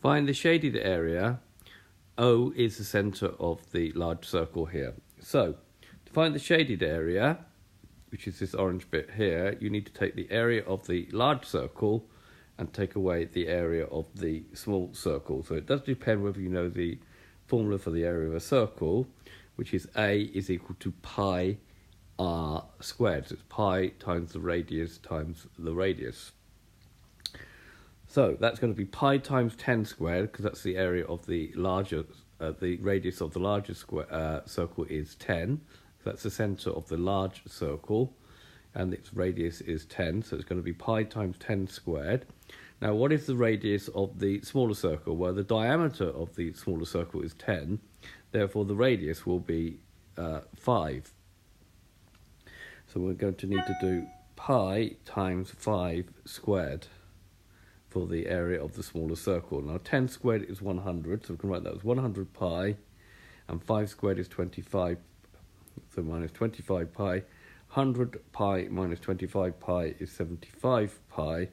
find the shaded area. O is the centre of the large circle here. So, to find the shaded area, which is this orange bit here, you need to take the area of the large circle and take away the area of the small circle. So it does depend whether you know the formula for the area of a circle, which is A is equal to pi r squared. So it's pi times the radius times the radius. So that's going to be pi times 10 squared, because that's the area of the larger, the radius of the larger circle is 10. So that's the centre of the large circle, and its radius is 10. So it's going to be pi times 10 squared. Now, what is the radius of the smaller circle? Well, the diameter of the smaller circle is 10. Therefore, the radius will be 5. So we're going to need to do pi times 5 squared for the area of the smaller circle. Now 10 squared is 100, so we can write that as 100 pi, and 5 squared is 25, so minus 25 pi. 100 pi minus 25 pi is 75 pi,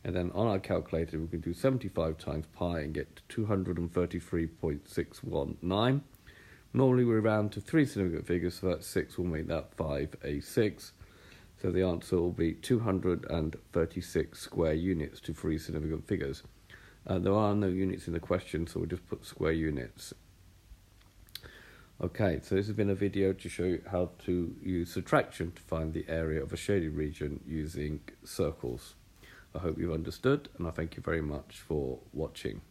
and then on our calculator we can do 75 times pi and get 233.619. Normally we round to 3 significant figures, so that 6 will make that 5a6. So the answer will be 236 square units to 3 significant figures. There are no units in the question, so we'll just put square units. Okay, so this has been a video to show you how to use subtraction to find the area of a shaded region using circles. I hope you've understood, and I thank you very much for watching.